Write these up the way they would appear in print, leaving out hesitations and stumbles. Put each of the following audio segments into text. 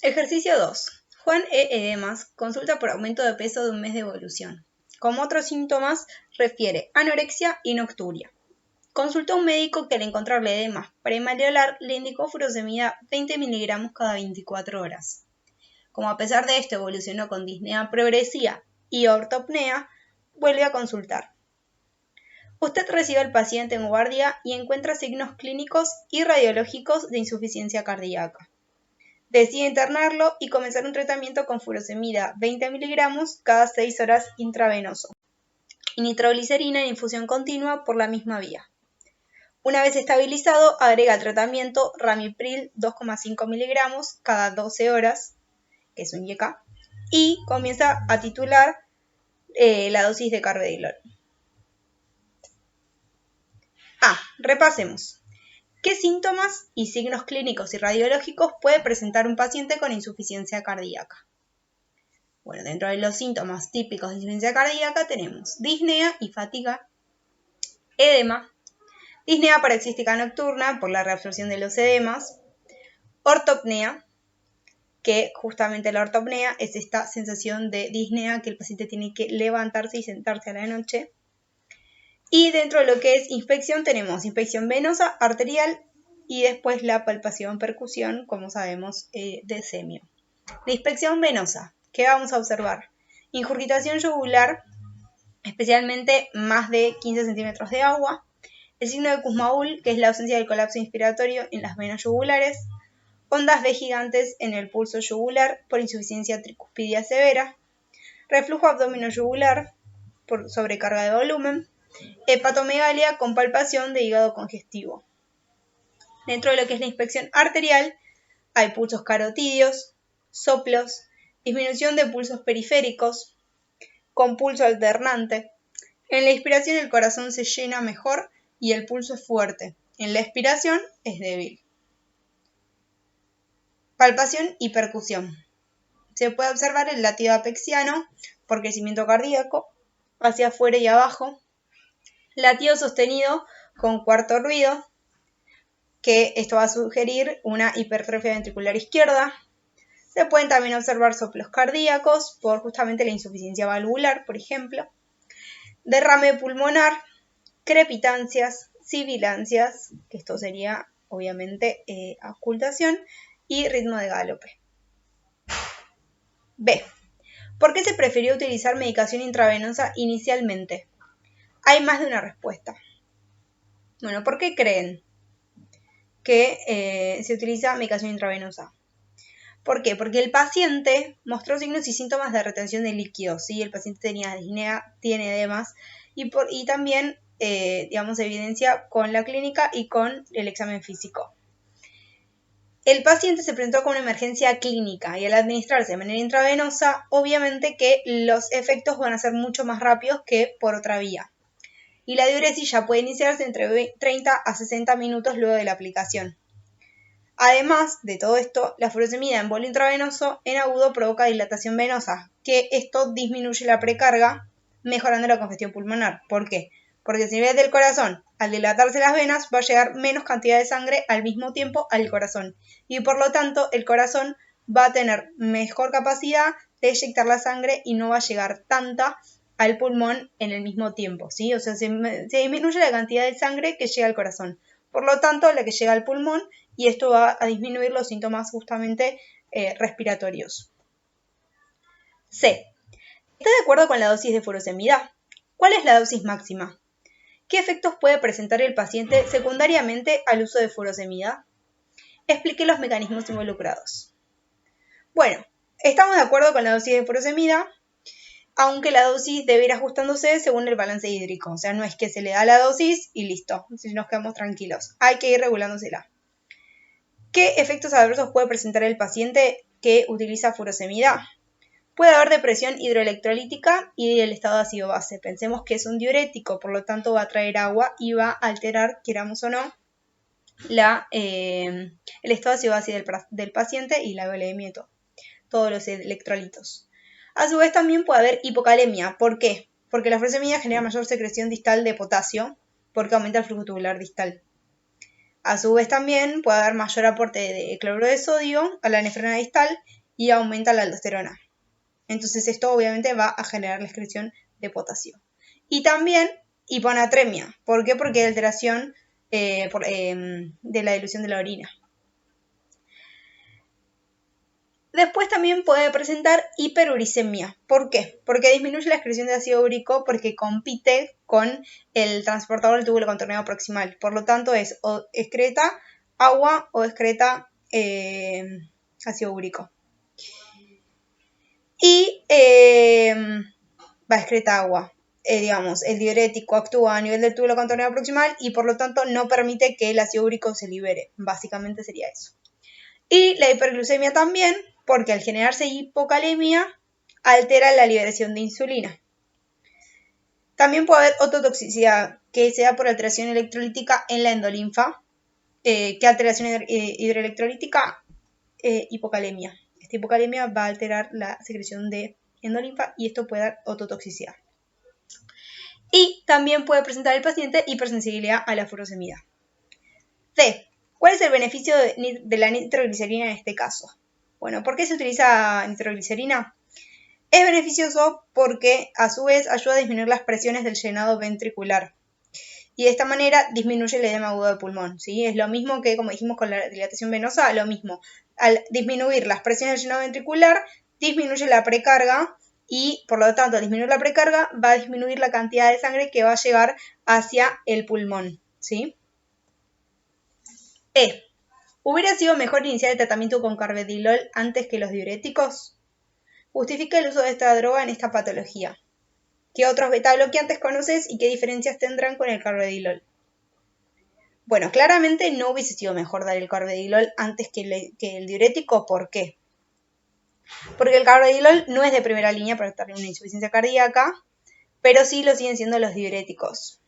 Ejercicio 2. Juan E. Edemas consulta por aumento de peso de un mes de evolución. Como otros síntomas, refiere anorexia y nocturia. Consultó a un médico que al encontrarle edemas premalleolar le indicó furosemida 20 miligramos cada 24 horas. Como a pesar de esto evolucionó con disnea progresiva y ortopnea, vuelve a consultar. Usted recibe al paciente en guardia y encuentra signos clínicos y radiológicos de insuficiencia cardíaca. Decide internarlo y comenzar un tratamiento con furosemida 20 miligramos cada 6 horas intravenoso y nitroglicerina en infusión continua por la misma vía. Una vez estabilizado, agrega al tratamiento ramipril 2,5 miligramos cada 12 horas, que es un YK, y comienza a titular la dosis de carvedilol. Repasemos. ¿Qué síntomas y signos clínicos y radiológicos puede presentar un paciente con insuficiencia cardíaca? Bueno, dentro de los síntomas típicos de insuficiencia cardíaca tenemos disnea y fatiga, edema, disnea paroxística nocturna por la reabsorción de los edemas, ortopnea, que justamente la ortopnea es esta sensación de disnea que el paciente tiene que levantarse y sentarse a la noche. Y dentro de lo que es inspección tenemos inspección venosa, arterial y después la palpación, percusión, como sabemos, de semio. La inspección venosa, ¿qué vamos a observar? Ingurgitación yugular, especialmente más de 15 centímetros de agua. El signo de Kussmaul, que es la ausencia del colapso inspiratorio en las venas yugulares. Ondas V gigantes en el pulso yugular por insuficiencia tricuspidia severa. Reflujo abdomino-yugular por sobrecarga de volumen. Hepatomegalia con palpación de hígado congestivo. Dentro de lo que es la inspección arterial, hay pulsos carotídeos, soplos, disminución de pulsos periféricos, con pulso alternante. En la inspiración el corazón se llena mejor y el pulso es fuerte. En la expiración es débil. Palpación y percusión. Se puede observar el latido apexiano por crecimiento cardíaco, hacia afuera y abajo. Latido sostenido con cuarto ruido, que esto va a sugerir una hipertrofia ventricular izquierda. Se pueden también observar soplos cardíacos por justamente la insuficiencia valvular, por ejemplo. Derrame pulmonar, crepitancias, sibilancias, que esto sería obviamente auscultación, y ritmo de galope. B. ¿Por qué se prefirió utilizar medicación intravenosa inicialmente? Hay más de una respuesta. Bueno, ¿por qué creen que se utiliza medicación intravenosa? ¿Por qué? Porque el paciente mostró signos y síntomas de retención de líquidos, ¿sí? El paciente tenía disnea, tiene edemas, y también, evidencia con la clínica y con el examen físico. El paciente se presentó con una emergencia clínica y al administrarse de manera intravenosa, obviamente que los efectos van a ser mucho más rápidos que por otra vía. Y la diuresis ya puede iniciarse entre 30 a 60 minutos luego de la aplicación. Además de todo esto, la furosemida en bolo intravenoso en agudo provoca dilatación venosa, que esto disminuye la precarga, mejorando la congestión pulmonar. ¿Por qué? Porque si nivel del corazón, al dilatarse las venas, va a llegar menos cantidad de sangre al mismo tiempo al corazón. Y por lo tanto, el corazón va a tener mejor capacidad de eyectar la sangre y no va a llegar tanta al pulmón en el mismo tiempo, ¿sí? O sea, se disminuye la cantidad de sangre que llega al corazón. Por lo tanto, la que llega al pulmón, y esto va a disminuir los síntomas justamente respiratorios. C. ¿Está de acuerdo con la dosis de furosemida? ¿Cuál es la dosis máxima? ¿Qué efectos puede presentar el paciente secundariamente al uso de furosemida? Explique los mecanismos involucrados. Bueno, estamos de acuerdo con la dosis de furosemida, aunque la dosis debe ir ajustándose según el balance hídrico. O sea, no es que se le da la dosis y listo, si nos quedamos tranquilos. Hay que ir regulándosela. ¿Qué efectos adversos puede presentar el paciente que utiliza furosemida? Puede haber depresión hidroelectrolítica y el estado de ácido base. Pensemos que es un diurético, por lo tanto va a traer agua y va a alterar, queramos o no, el estado de ácido base del paciente y la volemia y todos los electrolitos. A su vez también puede haber hipocalemia. ¿Por qué? Porque la furosemida genera mayor secreción distal de potasio porque aumenta el flujo tubular distal. A su vez también puede haber mayor aporte de cloruro de sodio a la nefrona distal y aumenta la aldosterona. Entonces esto obviamente va a generar la excreción de potasio. Y también hiponatremia. ¿Por qué? Porque hay alteración de la dilución de la orina. Después también puede presentar hiperuricemia. ¿Por qué? Porque disminuye la excreción de ácido úrico porque compite con el transportador del túbulo contorneado proximal. Por lo tanto es o excreta agua o excreta ácido úrico. Y excreta agua. Digamos, el diurético actúa a nivel del túbulo contorneado proximal y por lo tanto no permite que el ácido úrico se libere. Básicamente sería eso. Y la hiperglucemia también, porque al generarse hipocalemia, altera la liberación de insulina. También puede haber ototoxicidad, que se da por alteración electrolítica en la endolinfa. ¿Qué alteración hidroelectrolítica? Hipocalemia. Esta hipocalemia va a alterar la secreción de endolinfa y esto puede dar ototoxicidad. Y también puede presentar el paciente hipersensibilidad a la furosemida. C. ¿Cuál es el beneficio de la nitroglicerina en este caso? Bueno, ¿por qué se utiliza nitroglicerina? Es beneficioso porque a su vez ayuda a disminuir las presiones del llenado ventricular. Y de esta manera disminuye el edema agudo de pulmón, ¿sí? Es lo mismo que, como dijimos con la dilatación venosa, lo mismo. Al disminuir las presiones del llenado ventricular, disminuye la precarga y, por lo tanto, al disminuir la precarga, va a disminuir la cantidad de sangre que va a llegar hacia el pulmón, ¿sí? ¿Hubiera sido mejor iniciar el tratamiento con carvedilol antes que los diuréticos? Justifica el uso de esta droga en esta patología. ¿Qué otros beta-bloqueantes conoces y qué diferencias tendrán con el carvedilol? Bueno, claramente no hubiese sido mejor dar el carvedilol antes que el diurético. ¿Por qué? Porque el carvedilol no es de primera línea para tratar una insuficiencia cardíaca, pero sí lo siguen siendo los diuréticos.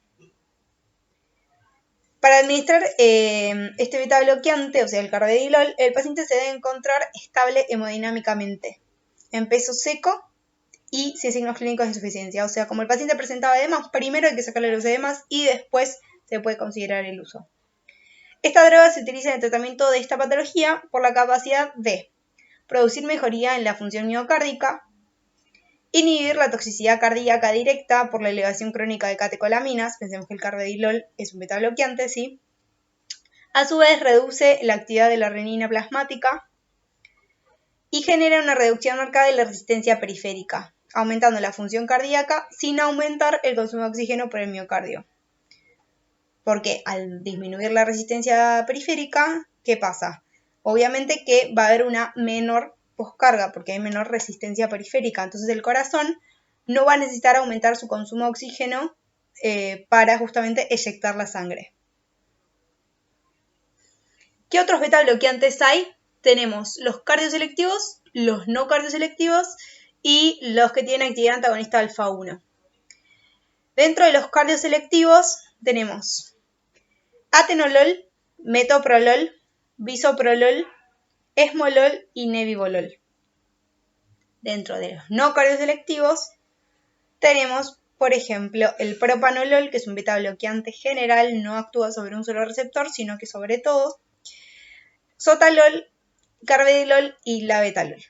Para administrar este beta-bloqueante, o sea, el carvedilol, el paciente se debe encontrar estable hemodinámicamente, en peso seco y sin signos clínicos de insuficiencia. O sea, como el paciente presentaba edemas, primero hay que sacarle los edemas y después se puede considerar el uso. Esta droga se utiliza en el tratamiento de esta patología por la capacidad de producir mejoría en la función miocárdica, inhibir la toxicidad cardíaca directa por la elevación crónica de catecolaminas, pensemos que el carvedilol es un beta-bloqueante, ¿sí? A su vez reduce la actividad de la renina plasmática y genera una reducción marcada de la resistencia periférica, aumentando la función cardíaca sin aumentar el consumo de oxígeno por el miocardio. Porque al disminuir la resistencia periférica, ¿qué pasa? Obviamente que va a haber una menor poscarga porque hay menor resistencia periférica. Entonces el corazón no va a necesitar aumentar su consumo de oxígeno para justamente eyectar la sangre. ¿Qué otros beta-bloqueantes hay? Tenemos los cardioselectivos, los no cardioselectivos y los que tienen actividad antagonista alfa 1. Dentro de los cardioselectivos tenemos atenolol, metoprolol, bisoprolol, esmolol y nebivolol. Dentro de los no cardioselectivos tenemos, por ejemplo, el propanolol, que es un beta-bloqueante general, no actúa sobre un solo receptor, sino que sobre todos, sotalol, carvedilol y labetalol.